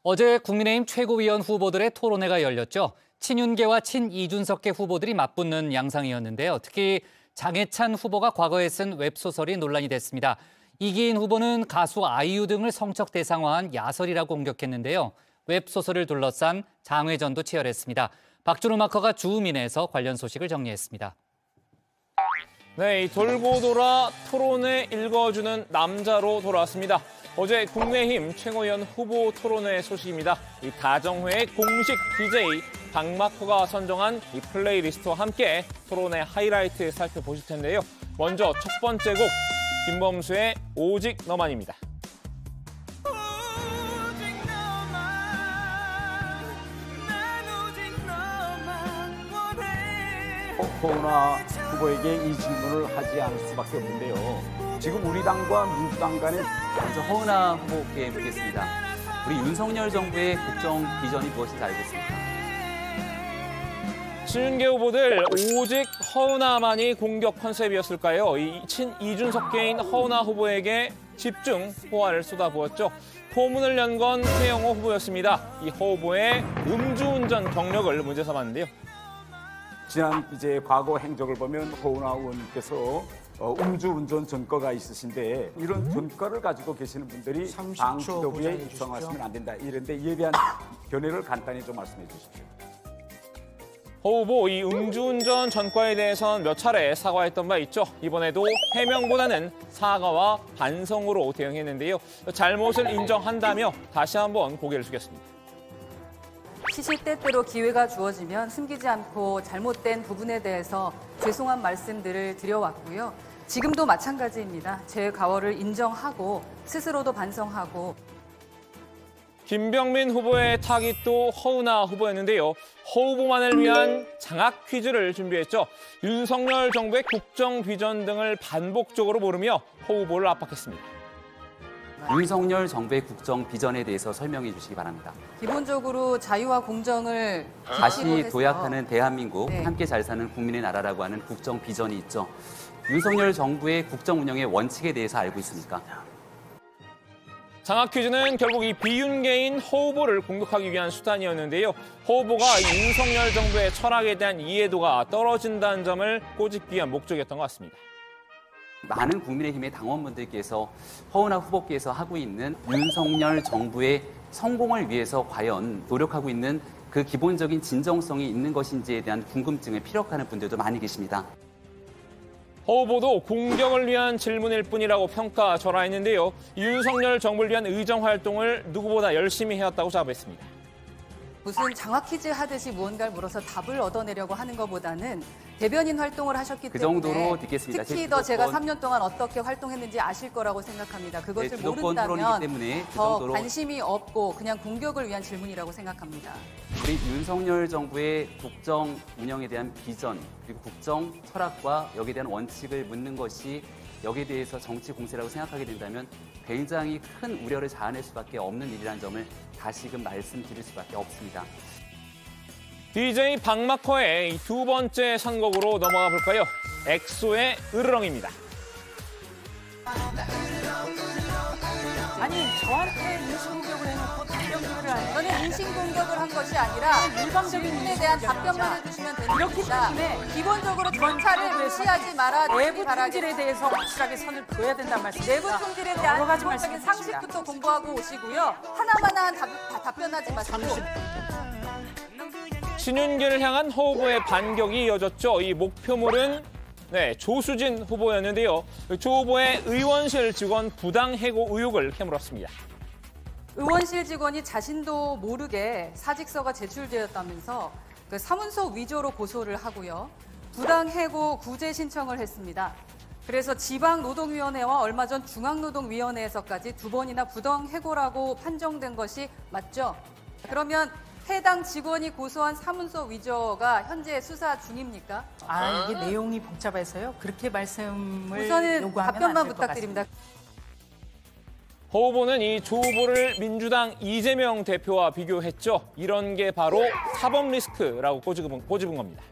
어제 국민의힘 최고위원 후보들의 토론회가 열렸죠. 친윤계와 친이준석계 후보들이 맞붙는 양상이었는데요. 특히 장해찬 후보가 과거에 쓴 웹소설이 논란이 됐습니다. 이기인 후보는 가수 아이유 등을 성적 대상화한 야설이라고 공격했는데요. 웹소설을 둘러싼 장외전도 치열했습니다. 박준호 마커가 주우민에서 관련 소식을 정리했습니다. 네, 이 돌고 돌아 토론회 읽어주는 남자로 돌아왔습니다. 어제 국민의힘 최고위원 후보 토론회 소식입니다. 이 다정회의 공식 DJ 박마커가 선정한 이 플레이리스트와 함께 토론회 하이라이트 살펴보실 텐데요. 먼저 첫 번째 곡 김범수의 오직 너만입니다. 허은하 후보에게 이 질문을 하지 않을 수밖에 없는데요. 지금 우리 당과 민주당 간에 먼저 허은하 후보께 묻겠습니다. 우리 윤석열 정부의 국정 비전이 무엇인지 알고 있습니까? 친윤계 후보들 오직 허은하만이 공격 컨셉이었을까요? 이 친이준석계인 허은하 후보에게 집중 호화를 쏟아부었죠. 포문을 연 건 최영호 후보였습니다. 이 허 후보의 음주운전 경력을 문제 삼았는데요. 지난 과거 행적을 보면 허은하 의원께서 음주운전 전과가 있으신데 이런 전과를 가지고 계시는 분들이 당 지도부에 입성하시면 안 된다. 이런데 이에 대한 견해를 간단히 좀 말씀해 주십시오. 허 후보 이 음주운전 전과에 대해선 몇 차례 사과했던 바 있죠. 이번에도 해명보다는 사과와 반성으로 대응했는데요. 잘못을 인정한다며 다시 한번 고개를 숙였습니다. 시시때때로 기회가 주어지면 숨기지 않고 잘못된 부분에 대해서 죄송한 말씀들을 드려왔고요. 지금도 마찬가지입니다. 제 과오를 인정하고 스스로도 반성하고. 김병민 후보의 타깃도 허은하 후보였는데요. 허 후보만을 위한 장학 퀴즈를 준비했죠. 윤석열 정부의 국정 비전 등을 반복적으로 물으며 허 후보를 압박했습니다. 윤석열 정부의 국정 비전에 대해서 설명해 주시기 바랍니다. 기본적으로 자유와 공정을 다시 도약하는 대한민국, 함께 잘 사는 국민의 나라라고 하는 국정 비전이 있죠. 윤석열 정부의 국정 운영의 원칙에 대해서 알고 있습니까? 장학 퀴즈는 결국 이 비윤계인 허 후보를 공격하기 위한 수단이었는데요. 허 후보가 윤석열 정부의 철학에 대한 이해도가 떨어진다는 점을 꼬집기 위한 목적이었던 것 같습니다. 많은 국민의힘의 당원분들께서 허은하 후보께서 하고 있는 윤석열 정부의 성공을 위해서 과연 노력하고 있는 그 기본적인 진정성이 있는 것인지에 대한 궁금증을 피력하는 분들도 많이 계십니다. 허 후보도 공격을 위한 질문일 뿐이라고 평가절하했는데요. 윤석열 정부를 위한 의정 활동을 누구보다 열심히 해왔다고 자부했습니다. 무슨 장학 퀴즈 하듯이 무언가를 물어서 답을 얻어내려고 하는 것보다는 대변인 활동을 하셨기 그 때문에 정도로 듣겠습니다. 특히 더 제가 3년 동안 어떻게 활동했는지 아실 거라고 생각합니다. 그것을 모른다면 때문에 더 관심이 없고 그냥 공격을 위한 질문이라고 생각합니다. 우리 윤석열 정부의 국정 운영에 대한 비전 그리고 국정 철학과 여기에 대한 원칙을 묻는 것이 여기에 대해서 정치 공세라고 생각하게 된다면 굉장히 큰 우려를 자아낼 수밖에 없는 일이라는 점을 다시금 말씀드릴 수밖에 없습니다. DJ 박마커의 두 번째 선곡으로 넘어가 볼까요? 엑소의 으르렁입니다. 아니 저한테 인신공격을 해놓고 답변을 하는 저는 인신공격을 한 것이 아니라 일방적인 질문에 대한 답변만 해주시면 됩니다. 이렇기 때문에 기본적으로 절차를 무시하지 말아 내부 총질에 대해서 확실하게 선을 그어야 된다는 말씀입니다. 내부 총질에 대한 여러 가지 기본적인 상식부터 공부하고 오시고요. 하나만한 답변하지 마시고. 친윤계를 향한 허 후보의 반격이 이어졌죠. 이 목표물은 조수진 후보였는데요. 조 후보의 의원실 직원 부당 해고 의혹을 캐물었습니다. 의원실 직원이 자신도 모르게 사직서가 제출되었다면서 그 사문서 위조로 고소를 하고요. 부당 해고 구제 신청을 했습니다. 그래서 지방노동위원회와 얼마 전 중앙노동위원회에서까지 두 번이나 부당 해고라고 판정된 것이 맞죠? 그러면 해당 직원이 고소한 사문서 위조가 현재 수사 중입니까? 이게 내용이 복잡해서요. 그렇게 말씀을 우선은 요구하면 답변만 안 될 것 부탁드립니다. 허 후보는 이 조 후보를 민주당 이재명 대표와 비교했죠. 이런 게 바로 사법 리스크라고 꼬집은 겁니다.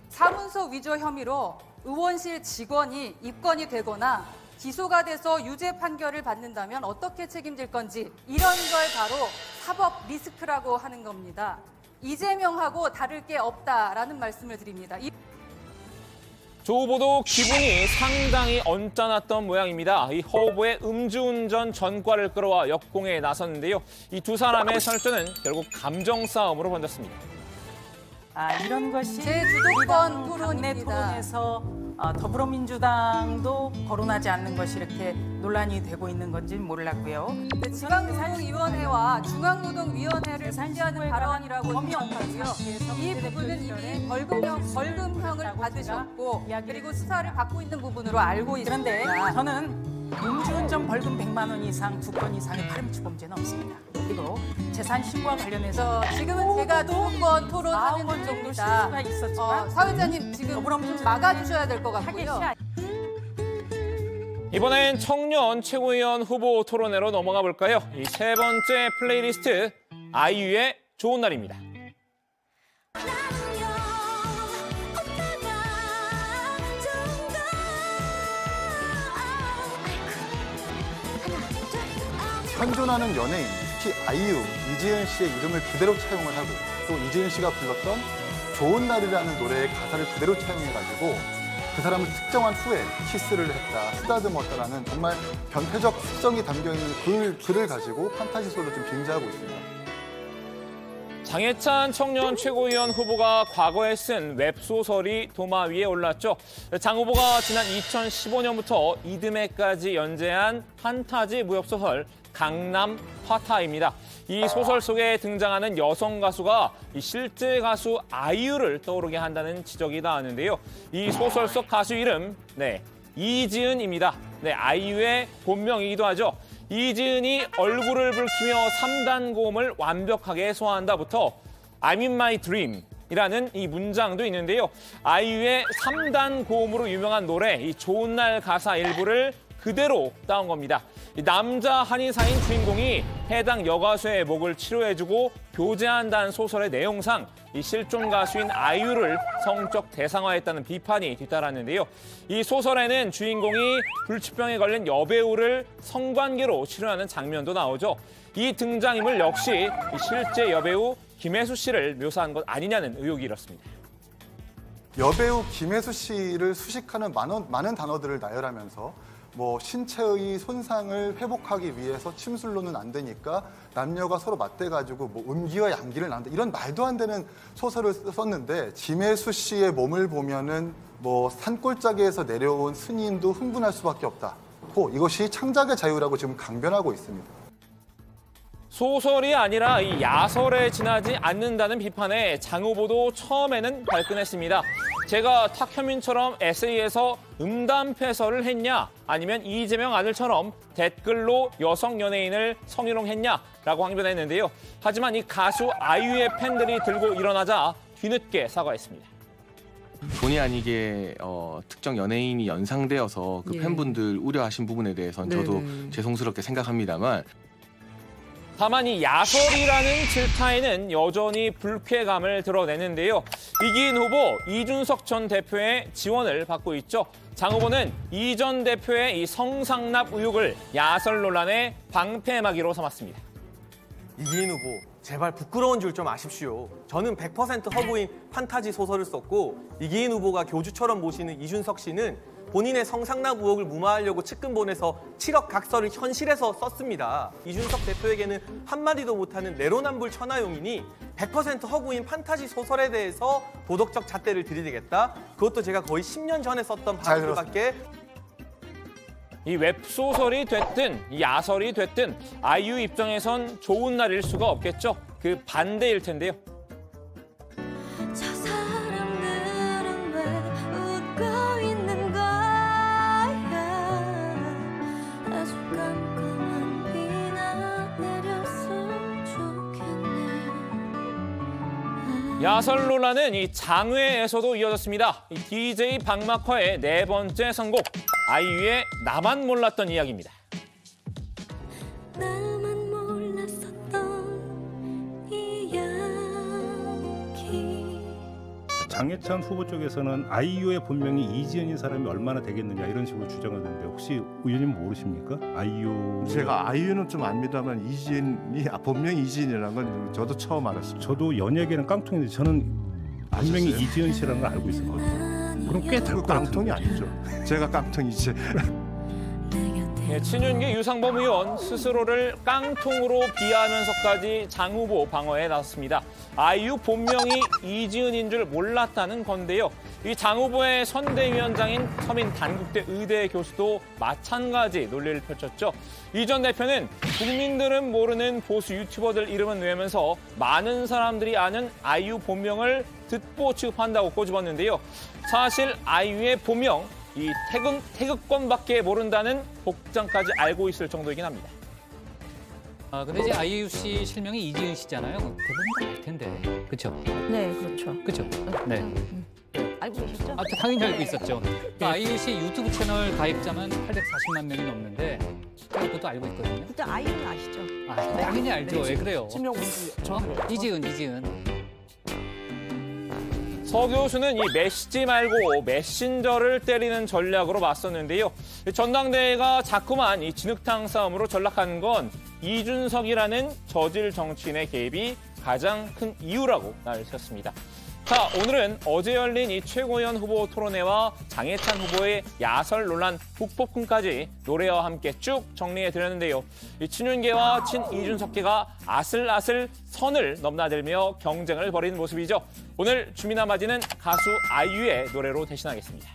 사문서 위조 혐의로 의원실 직원이 입건이 되거나 기소가 돼서 유죄 판결을 받는다면 어떻게 책임질 건지 이런 걸 바로 합업 리스크라고 하는 겁니다. 이재명하고 다를 게 없다라는 말씀을 드립니다. 조 후보도 기분이 상당히 언짢았던 모양입니다. 이 허 후보의 음주운전 전과를 끌어와 역공에 나섰는데요. 이 두 사람의 설전은 결국 감정 싸움으로 번졌습니다. 이런 것이 제 주도권 당내 토론입니다. 토론에서 더불어민주당도 거론하지 않는 것이 이렇게 논란이 되고 있는 건지 몰랐고요. 지방노동위원회와 중앙노동위원회를 지지하는 발언이라고 생각하고요. 이 부분은 이미 벌금형을 받으셨고 그리고 수사를 받고 있는 부분으로 알고 그런데 있습니다. 저는 음주운전 벌금 100만 원 이상, 2건 이상의 파렴치 범죄는 없습니다. 그리고 재산 신고와 관련해서 지금은 제가 주도권 토론하는 정도 중입니다. 실수가 있었지만 사회자님 지금 좀 막아주셔야 될 것 같고요. 이번엔 청년 최고위원 후보 토론회로 넘어가 볼까요? 이 세 번째 플레이리스트 아이유의 좋은 날입니다. 현존하는 연예인, 특히 아이유, 이지은 씨의 이름을 그대로 차용을 하고 또 이지은 씨가 불렀던 좋은 날이라는 노래의 가사를 그대로 차용해가지고 그 사람을 특정한 후에 키스를 했다, 쓰다듬었다라는 정말 변태적 특성이 담겨있는 글을 가지고 판타지소를 좀 빙자하고 있습니다. 장해찬 청년 최고위원 후보가 과거에 쓴 웹소설이 도마 위에 올랐죠. 장 후보가 지난 2015년부터 이듬해까지 연재한 판타지 무협소설 강남 화타입니다. 이 소설 속에 등장하는 여성 가수가 실제 가수 아이유를 떠오르게 한다는 지적이 나왔는데요. 이 소설 속 가수 이름, 이지은입니다. 아이유의 본명이기도 하죠. 이지은이 얼굴을 붉히며 3단 고음을 완벽하게 소화한다부터 I'm in my dream 이라는 이 문장도 있는데요. 아이유의 3단 고음으로 유명한 노래 이 좋은 날 가사 일부를 그대로 따온 겁니다. 남자 한의사인 주인공이 해당 여가수의 목을 치료해주고 교제한다는 소설의 내용상 이 실존 가수인 아이유를 성적 대상화했다는 비판이 뒤따랐는데요. 이 소설에는 주인공이 불치병에 걸린 여배우를 성관계로 치료하는 장면도 나오죠. 이 등장인물 역시 실제 여배우 김혜수 씨를 묘사한 것 아니냐는 의혹이 일었습니다. 여배우 김혜수 씨를 수식하는 많은 단어들을 나열하면서 신체의 손상을 회복하기 위해서 침술로는 안 되니까 남녀가 서로 맞대가지고 음기와 양기를 나눈다 이런 말도 안 되는 소설을 썼는데 김혜수 씨의 몸을 보면은 산골짜기에서 내려온 스님도 흥분할 수밖에 없다. 이것이 창작의 자유라고 지금 강변하고 있습니다. 소설이 아니라 이 야설에 지나지 않는다는 비판에 장 후보도 처음에는 발끈했습니다. 제가 탁현민처럼 에세이에서 음담패설을 했냐 아니면 이재명 아들처럼 댓글로 여성 연예인을 성희롱했냐라고 항변했는데요. 하지만 이 가수 아이유의 팬들이 들고 일어나자 뒤늦게 사과했습니다. 본의 아니게 특정 연예인이 연상되어서 그 팬분들 우려하신 부분에 대해서는 저도 죄송스럽게 생각합니다만 다만 이 야설이라는 질타에는 여전히 불쾌감을 드러내는데요. 이기인 후보 이준석 전 대표의 지원을 받고 있죠. 장 후보는 이 전 대표의 이 성상납 의혹을 야설 논란의 방패막이로 삼았습니다. 이기인 후보, 제발 부끄러운 줄 좀 아십시오. 저는 100% 허구인 판타지 소설을 썼고 이기인 후보가 교주처럼 모시는 이준석 씨는 본인의 성상납 의혹을 무마하려고 측근본에서 7억 각서를 현실에서 썼습니다. 이준석 대표에게는 한마디도 못하는 내로남불 천하용이니 100% 허구인 판타지 소설에 대해서 도덕적 잣대를 들이대겠다. 그것도 제가 거의 10년 전에 썼던 발언들밖에. 이 웹소설이 됐든 이 야설이 됐든 아이유 입장에선 좋은 날일 수가 없겠죠. 그 반대일 텐데요. 야설 논란은 이 장외에서도 이어졌습니다. 이 DJ 박막화의 네 번째 선곡, 아이유의 나만 몰랐던 이야기입니다. 나만 몰랐었던 이야기. 장해찬 후보 쪽에서는 아이유의 본명이 이지은인 사람이 얼마나 되겠느냐 이런 식으로 주장하는데 혹시 의원님 모르십니까? 아이유. 제가 아이유는 좀 압니다만 이지은이 본명이 이지은이라는 건 저도 처음 알았습니다. 저도 연예계는 깡통인데 저는 분명히 이지은 씨라는 걸 알고 있었거든요. 그럼 꽤 될 것 같은데. 깡통이 아니죠. 제가 깡통이지. 네, 친윤계 유상범 의원 스스로를 깡통으로 비하하면서까지 장 후보 방어에 나섰습니다. 아이유 본명이 이지은인 줄 몰랐다는 건데요. 이 장 후보의 선대위원장인 서민 단국대 의대 교수도 마찬가지 논리를 펼쳤죠. 이 전 대표는 국민들은 모르는 보수 유튜버들 이름은 외면서 많은 사람들이 아는 아이유 본명을 듣보 취급한다고 꼬집었는데요. 사실 아이유의 본명, 이 태극권밖에 모른다는 복장까지 알고 있을 정도이긴 합니다. 근데 이제 아이유 씨 실명이 이지은 씨잖아요. 대부분 다 알 텐데, 그렇죠? 네, 그렇죠. 그렇죠? 네. 알고 계셨죠? 당연히 알고 있었죠. 아이유 씨 유튜브 채널 가입자만 840만 명이 넘는데 그것도 알고 있거든요. 일단 아이유는 아시죠? 당연히 알죠. 왜 그래요? 지명 문제. 이지은. 서 교수는 이 메시지 말고 메신저를 때리는 전략으로 맞섰는데요. 전당대회가 자꾸만 이 진흙탕 싸움으로 전락하는 건 이준석이라는 저질 정치인의 개입이 가장 큰 이유라고 나열했습니다. 자, 오늘은 어제 열린 이 최고위원 후보 토론회와 장해찬 후보의 야설 논란 북폭풍까지 노래와 함께 쭉 정리해드렸는데요. 이 친윤계와 친이준석계가 아슬아슬 선을 넘나들며 경쟁을 벌이는 모습이죠. 오늘 주민아 맞이는 가수 아이유의 노래로 대신하겠습니다.